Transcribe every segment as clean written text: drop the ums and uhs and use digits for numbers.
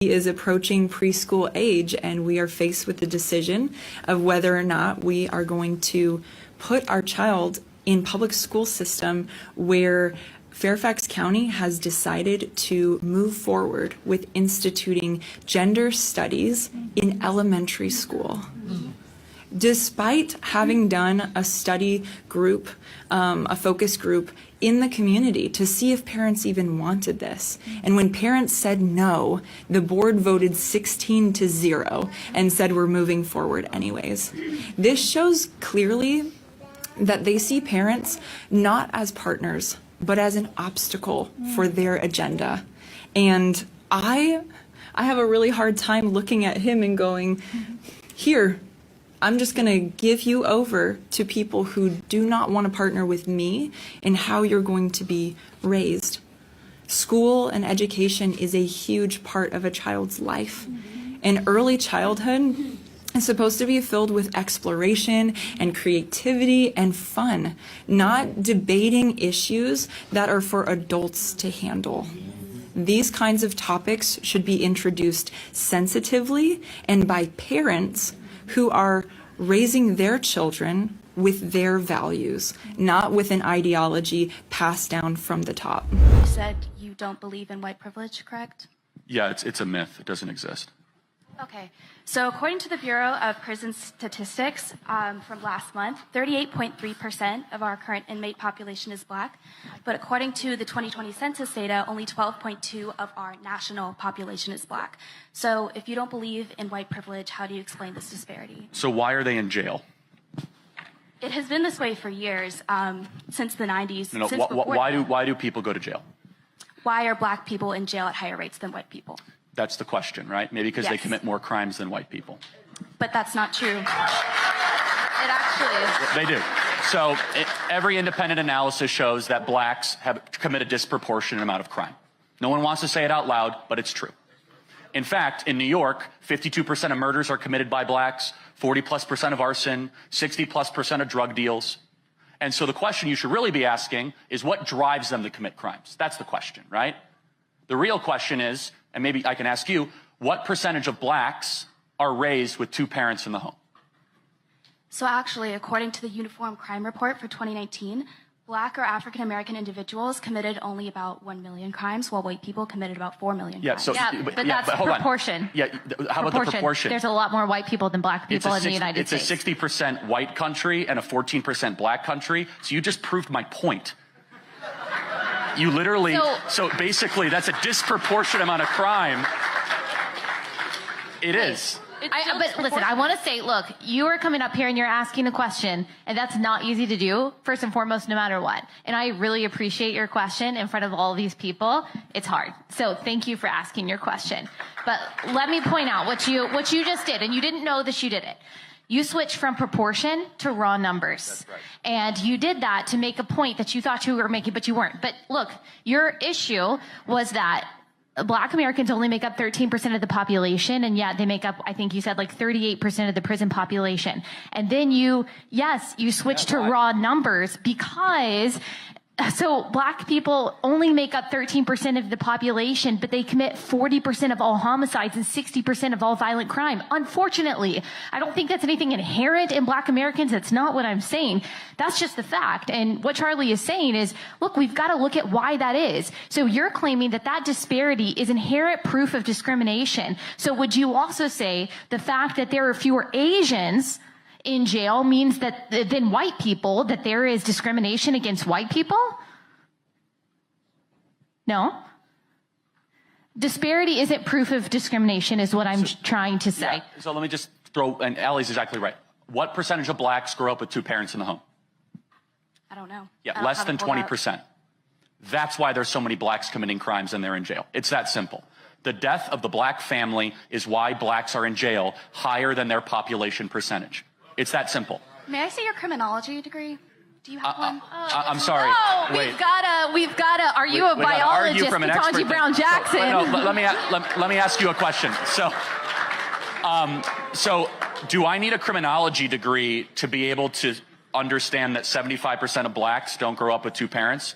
He is approaching preschool age, and we are faced with the decision of whether or not we are going to put our child in public school system where Fairfax County has decided to move forward with instituting gender studies in elementary school. Despite having done a study group, a focus group in the community to see if parents even wanted this. And when parents said no, the board voted 16-0 and said we're moving forward anyways. This shows clearly that they see parents not as partners, but as an obstacle for their agenda. And I have a really hard time looking at him and going, here, I'm just going to give you over to people who do not want to partner with me in how you're going to be raised. School and education is a huge part of a child's life. And early childhood is supposed to be filled with exploration and creativity and fun, not debating issues that are for adults to handle. These kinds of topics should be introduced sensitively and by parents who are raising their children with their values, not with an ideology passed down from the top. You said you don't believe in white privilege, correct? Yeah, it's a myth. It doesn't exist. Okay. So according to the Bureau of Prison Statistics from last month, 38.3% of our current inmate population is black. But according to the 2020 census data, only 12.2% of our national population is black. So if you don't believe in white privilege, how do you explain this disparity? So why are they in jail? It has been this way for years, since the 90s. No, why do people go to jail? Why are black people in jail at higher rates than white people? That's the question, right? Maybe because they Yes. commit more crimes than white people. But that's not true. It actually is. They do. So every independent analysis shows that blacks have commit a disproportionate amount of crime. No one wants to say it out loud, but it's true. In fact, in New York, 52% of murders are committed by blacks, 40+% of arson, 60+% of drug deals. And so the question you should really be asking is what drives them to commit crimes? That's the question, right? The real question is, and maybe I can ask you, what percentage of blacks are raised with two parents in the home? So actually, according to the Uniform Crime Report for 2019, black or African American individuals committed only about 1 million crimes, while white people committed about 4 million crimes. But that's proportion. Yeah, how about the proportion? There's a lot more white people than black people in the United States. It's a 60% white country and a 14% black country. So you just proved my point. You literally, so basically that's a disproportionate amount of crime. It is. But listen, I want to say, look, you are coming up here and you're asking a question, and that's not easy to do, first and foremost, no matter what. And I really appreciate your question in front of all these people. It's hard. So thank you for asking your question. But let me point out what you just did, and you didn't know that you did it. You switched from proportion to raw numbers. That's right. And you did that to make a point that you thought you were making, but you weren't. But look, your issue was that black Americans only make up 13% of the population, and yet they make up, I think you said, like 38% of the prison population. And then you switched to raw numbers because so black people only make up 13% of the population, but they commit 40% of all homicides and 60% of all violent crime. Unfortunately, I don't think that's anything inherent in black Americans. That's not what I'm saying. That's just the fact. And what Charlie is saying is, look, we've got to look at why that is. So you're claiming that that disparity is inherent proof of discrimination. So would you also say the fact that there are fewer Asians in jail means that than white people, that there is discrimination against white people? No. Disparity isn't proof of discrimination is what I'm trying to say. Yeah. So let me just throw, and Allie's exactly right. What percentage of blacks grow up with two parents in the home? I don't know. Yeah, less than 20%. That's why there's so many blacks committing crimes and they're in jail. It's that simple. The death of the black family is why blacks are in jail higher than their population percentage. It's that simple. May I see your criminology degree? Do you have one? I'm sorry. Oh, Wait. we've got a, are you a biologist, Ketanji Brown Jackson? Let me ask you a question. So do I need a criminology degree to be able to understand that 75% of blacks don't grow up with two parents?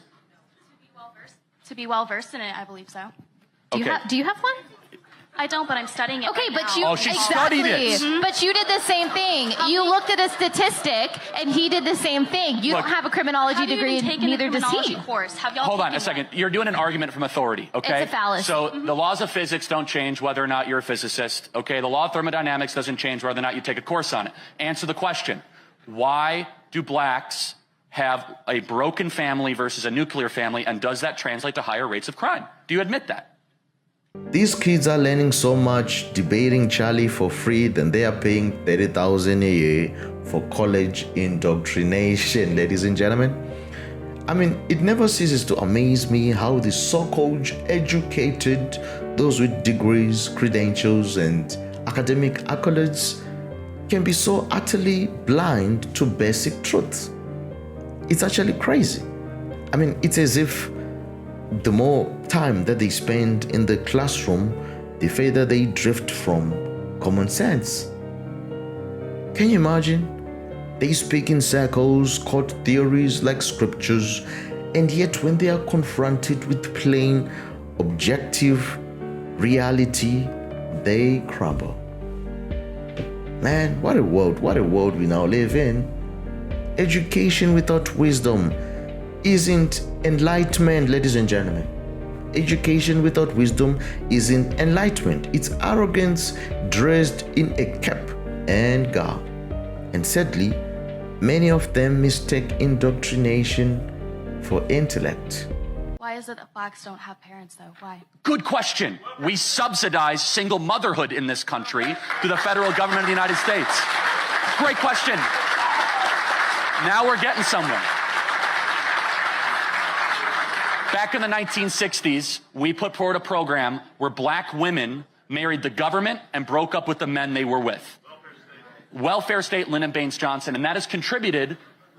To be well versed in it, I believe so. Do you have one? I don't, but I'm studying it. Okay, right but now. you she studied it. But you did the same thing. You looked at a statistic, and he did the same thing. You don't have a criminology degree, neither does he. Course? Have y'all Hold on a taken second. one? You're doing an argument from authority, okay? It's a fallacy. So the laws of physics don't change whether or not you're a physicist, okay? The law of thermodynamics doesn't change whether or not you take a course on it. Answer the question. Why do blacks have a broken family versus a nuclear family, and does that translate to higher rates of crime? Do you admit that? These kids are learning so much, debating Charlie for free, then they are paying $30,000 a year for college indoctrination, ladies and gentlemen. I mean, it never ceases to amaze me how the so-called educated, those with degrees, credentials, and academic accolades can be so utterly blind to basic truths. It's actually crazy. I mean, it's as if the more time that they spend in the classroom, the further they drift from common sense. Can you imagine? They speak in circles, quote theories like scriptures, and yet when they are confronted with plain, objective reality, they crumble. Man, what a world we now live in. Education without wisdom isn't enlightenment, ladies and gentlemen. Education without wisdom isn't enlightenment. It's arrogance dressed in a cap and garb. And sadly, many of them mistake indoctrination for intellect. Why is it that blacks don't have parents, though? Why? Good question. We subsidize single motherhood in this country through the federal government of the United States. Great question. Now we're getting somewhere. Back in the 1960s, we put forward a program where black women married the government and broke up with the men they were with. Welfare state, Lyndon Baines Johnson, and that has contributed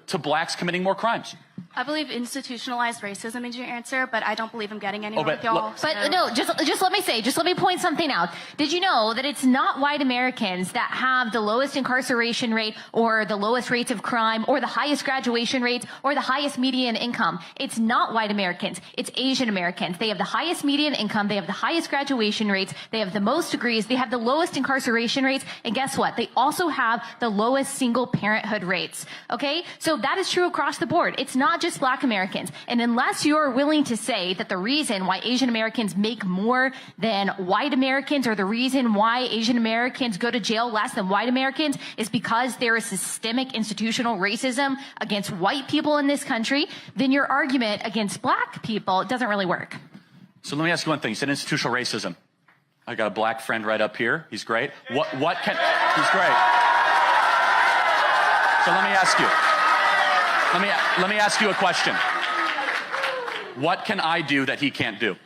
to blacks committing more crimes. I believe institutionalized racism is your answer, but I don't believe I'm getting anywhere with y'all. But no, just let me point something out. Did you know that it's not white Americans that have the lowest incarceration rate or the lowest rates of crime or the highest graduation rates or the highest median income? It's not white Americans. It's Asian Americans. They have the highest median income. They have the highest graduation rates. They have the most degrees. They have the lowest incarceration rates. And guess what? They also have the lowest single parenthood rates. Okay? So that is true across the board. It's not just black Americans. And unless you're willing to say that the reason why Asian Americans make more than white Americans or the reason why Asian Americans go to jail less than white Americans is because there is systemic institutional racism against white people in this country, then your argument against black people doesn't really work. So let me ask you one thing. You said institutional racism. I got a black friend right up here. He's great. He's great. So let me ask you. Let me ask you a question. What can I do that he can't do?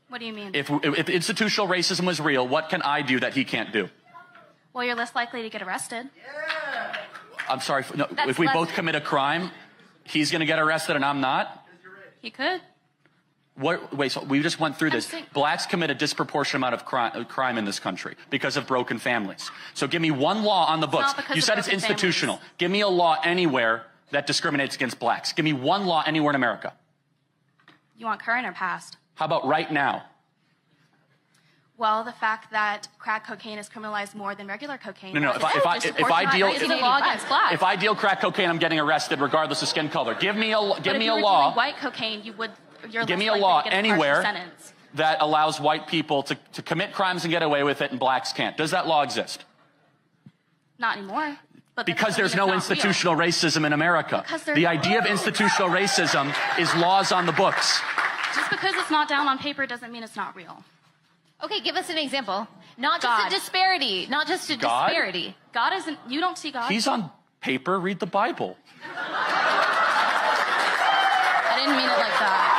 What do you mean? If institutional racism was real, what can I do that he can't do? Well, you're less likely to get arrested. I'm sorry. No, if we both commit a crime, he's going to get arrested and I'm not? He could. Wait, so we just went through this. Blacks commit a disproportionate amount of crime in this country because of broken families. So give me one law on the books. You said it's institutional. Families. Give me a law anywhere that discriminates against blacks. Give me one law anywhere in America. You want current or past? How about right now? Well, the fact that crack cocaine is criminalized more than regular cocaine. No. If I deal crack cocaine, I'm getting arrested regardless of skin color. Give me a law. White cocaine, you would. Give me a law anywhere that allows white people to commit crimes and get away with it and blacks can't. Does that law exist? Not anymore. But because there's no institutional racism in America. The idea of institutional racism is laws on the books. Just because it's not down on paper doesn't mean it's not real. Okay, give us an example. Not just a disparity. Not just a disparity. God isn't, you don't see God. He's on paper. Read the Bible. I didn't mean it like that.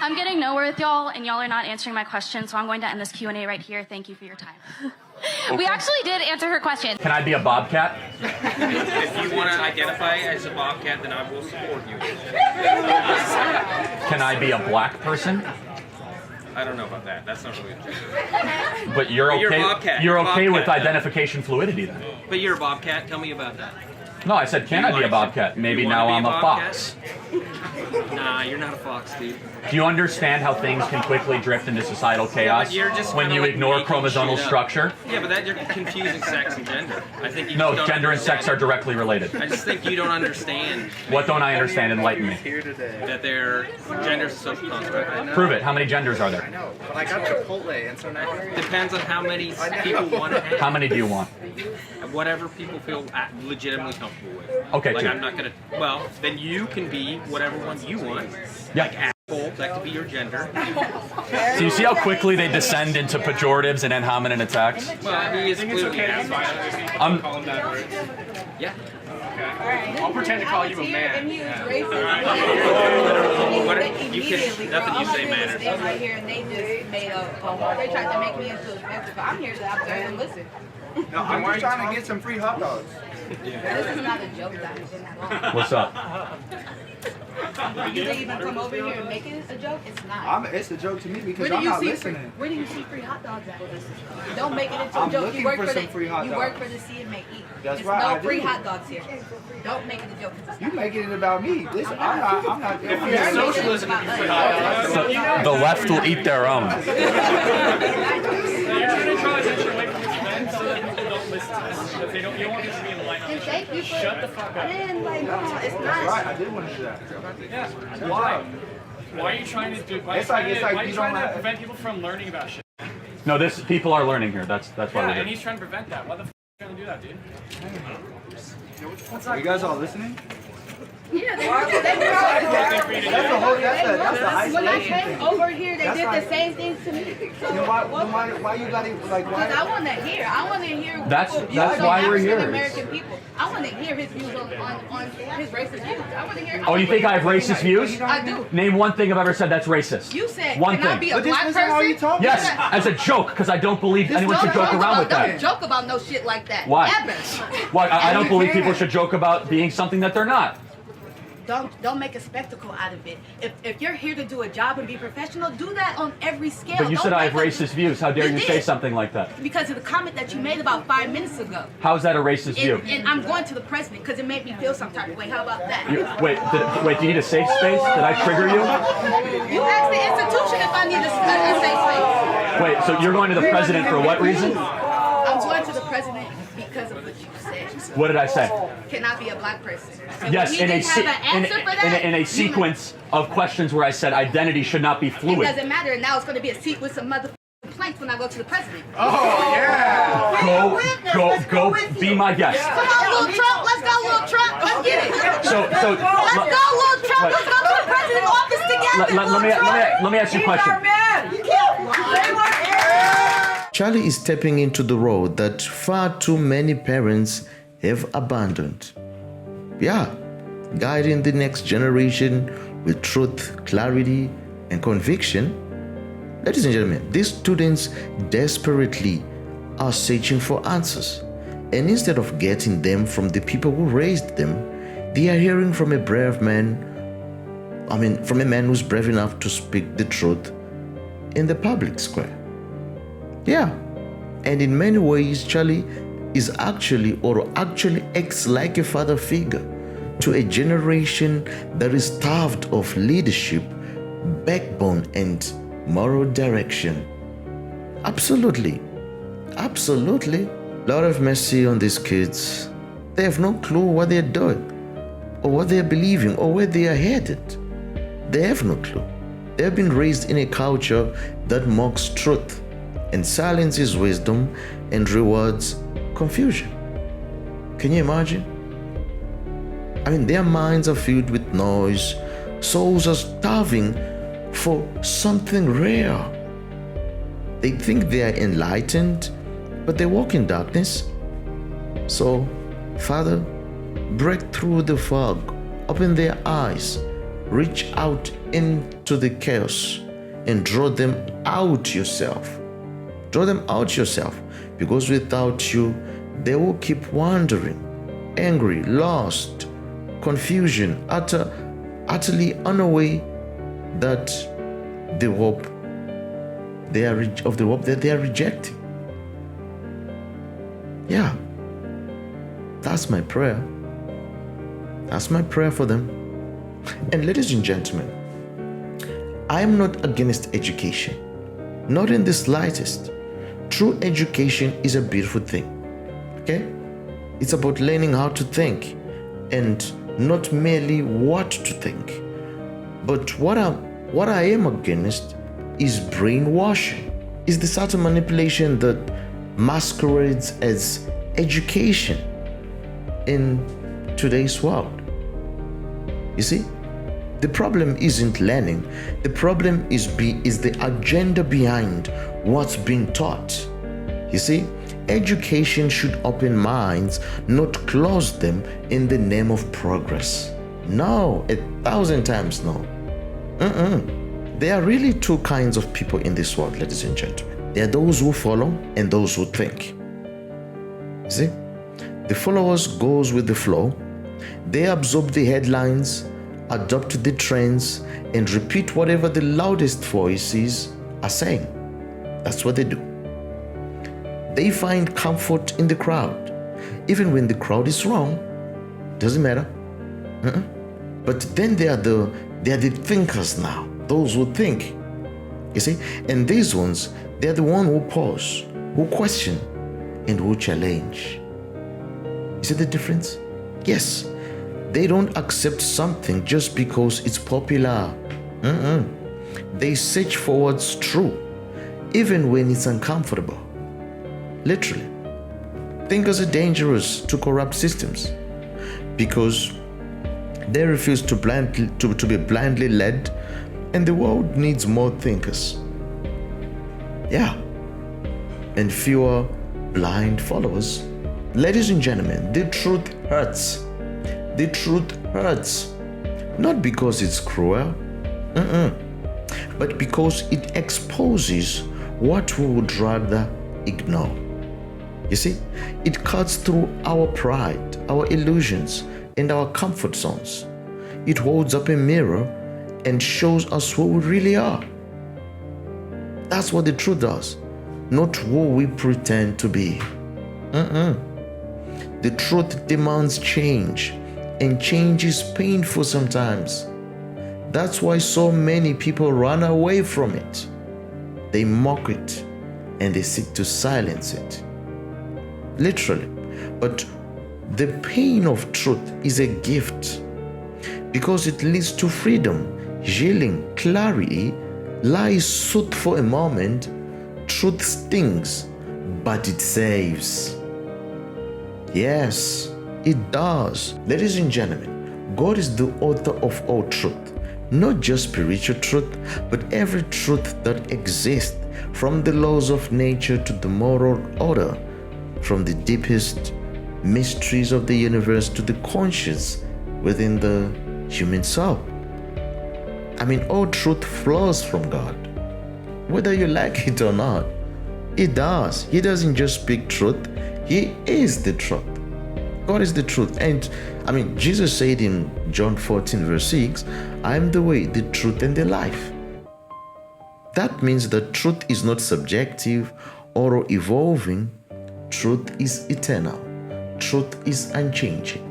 I'm getting nowhere with y'all, and y'all are not answering my question, so I'm going to end this Q&A right here. Thank you for your time. Okay. We actually did answer her question. Can I be a bobcat? If you want to identify as a bobcat, then I will support you. Can I be a black person? I don't know about that. That's not really true. But you're okay. You're a bobcat. You're You're a okay with bobcat, identification fluidity then? But you're a bobcat. Tell me about that. No, I said, can I be a bobcat? Maybe now I'm a fox. Nah, you're not a fox, dude. Do you understand how things can quickly drift into societal chaos you're just when kinda you like ignore making chromosomal shit up. structure? Yeah, but that you're confusing sex and gender. I think you No, just don't gender and sex are understand. directly related. I just think you don't understand What don't I understand? Enlighten me. that their gender's a social construct. Prove it. How many genders are there? But I got Chipotle, and so now Depends on how many people want to have. How many do you want? Whatever people feel legitimately comfortable with. Okay, Like two. I'm not gonna. Well, then you can be whatever one you want. Yeah. Like asshole, that could be your gender. So you see how quickly they descend into pejoratives and ad hominem attacks? Well, he is clearly asshole. I'm, Yeah. I'll pretend to call you a man. And he was racist. What you can, nothing you say matters. Right here, and they just made they tried to make me into a spectacle. I'm here to observe and listen. No, I'm just trying to get some free hot dogs. This is not a joke, guys. what's up? You even come over here and make it a joke? It's not. It's a joke to me because Where I'm do you not see listening. where do you see free hot dogs at? Don't make it into a I'm joke. looking You work for for some the free hot you work dogs. for the see and make eat. That's There's right, no I free do. hot dogs here. Don't make it a joke. 'Cause it's You not. making it about me. This I'm not. You're making it socialism about if you us. put hot dogs. So the left will eat their own. You're trying to draw attention away from this event so that people don't listen to this. If they don't, you don't want this to be in the lineup. And thank you for Shut the fuck up. Man, like, no, it's That's not. right. I did want to do that. Yeah. Why? Why are you trying to do? Why It's like- are you it's like trying you to don't have- prevent people from learning about shit? No, people are learning here. That's why Yeah, we're and here. he's trying to prevent that. Why the f are you trying to do that, dude? Are you guys all listening? Yeah, they That's the whole. That's the when I isolation came thing. over here, they That's did not- the same things to me. Then why you gotta like Because I why? want to hear. I want to hear. That's views why on we're here. African American people. I want to hear his views on his racist views. I want to hear. Oh, you think I have racist views? I do. Name one thing I've ever said that's racist. You said, one can I be thing. a But this black isn't how you person? talk. Yes, as a joke, because I don't believe anyone should joke around with Don't that. joke about no shit like that. Why? Ever. Why? I don't you believe can. people should joke about being something that they're not. Don't make a spectacle out of it. If you're here to do a job and be professional, do that on every scale. But you Don't said I have make a- racist views. How dare you say did. something like that? Because of the comment that you made about 5 minutes ago. How is that a racist view? And I'm going to the president because it made me feel some type of way. How about that? Wait, do you need a safe space? Did I trigger you? You asked the institution if I need a safe space. Wait, so you're going to the president for what reason? I'm going to the president because of what you said. What did I say? Cannot be a black person. And Yes, when he in a, didn't have an answer for that, in a sequence of questions where I said identity should not be It fluid. doesn't matter. Now it's going to be a sequence of mother complaints when I go to the president. Oh yeah. Go, be my guest. Come on, little Trump. Let's go, little Trump. Let's get it. So, Let's go, little Trump. Let's go to the president's office together. let me ask you a question. Charlie is stepping into the road that far too many parents have abandoned. Yeah, guiding the next generation with truth, clarity, and conviction. Ladies and gentlemen, these students desperately are searching for answers. And instead of getting them from the people who raised them, they are hearing from a brave man, from a man who's brave enough to speak the truth in the public square. Yeah, and in many ways, Charlie is actually acts like a father figure to a generation that is starved of leadership, backbone, and moral direction. Absolutely. Lord have mercy on these kids. They have no clue what they're doing, or what they're believing, or where they are headed. They have no clue. They have been raised in a culture that mocks truth and silences wisdom and rewards confusion. Can you imagine? Their minds are filled with noise. Souls are starving for something rare. They think they are enlightened, but they walk in darkness. So, Father, break through the fog, open their eyes, reach out into the chaos, and draw them out yourself. Draw them out yourself, because without you, they will keep wandering, angry, lost, confusion, utterly unaware that the hope they are that they are rejecting. Yeah, that's my prayer. That's my prayer for them. And ladies and gentlemen, I am not against education, not in the slightest. True education is a beautiful thing, okay? It's about learning how to think and not merely what to think. But what I am against is brainwashing, is the subtle manipulation that masquerades as education in today's world. You see, the problem isn't learning. The problem is the agenda behind what's being taught. You see, education should open minds, not close them in the name of progress. No, 1,000 times no. There are really two kinds of people in this world, ladies and gentlemen. There are those who follow and those who think. You see, the followers goes with the flow. They absorb the headlines, adopt the trends, and repeat whatever the loudest voices are saying. That's what they do. They find comfort in the crowd, even when the crowd is wrong. Doesn't matter. But then they are the thinkers now, those who think. You see, and these ones, they are the ones who pause, who question, and who challenge. You see the difference? Yes, they don't accept something just because it's popular. They search for what's true, even when it's uncomfortable. Literally. Thinkers are dangerous to corrupt systems because they refuse to be blindly led, and the world needs more thinkers. Yeah. And fewer blind followers. Ladies and gentlemen, the truth hurts. The truth hurts. Not because it's cruel, but because it exposes what we would rather ignore. You see, it cuts through our pride, our illusions, and our comfort zones. It holds up a mirror and shows us who we really are. That's what the truth does, not who we pretend to be. The truth demands change, and change is painful sometimes. That's why so many people run away from it. They mock it and they seek to silence it. Literally. But the pain of truth is a gift because it leads to freedom, healing, clarity. Lies soothe for a moment. Truth stings, but it saves. Yes, it does. Ladies and gentlemen, God is the author of all truth, not just spiritual truth, but every truth that exists, from the laws of nature to the moral order, from the deepest mysteries of the universe to the conscience within the human soul. I mean, all truth flows from God. Whether you like it or not, it does. He doesn't just speak truth, He is the truth. God is the truth. And I mean, Jesus said in John 14 verse 6, I am the way, the truth, and the life. That means that truth is not subjective or evolving. Truth is eternal. Truth is unchanging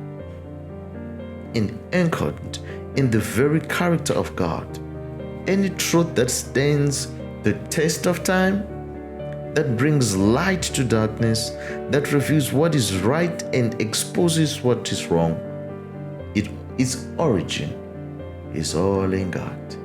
and anchored in the very character of God. Any truth that stands the test of time, that brings light to darkness, that reveals what is right and exposes what is wrong, its origin is all in God.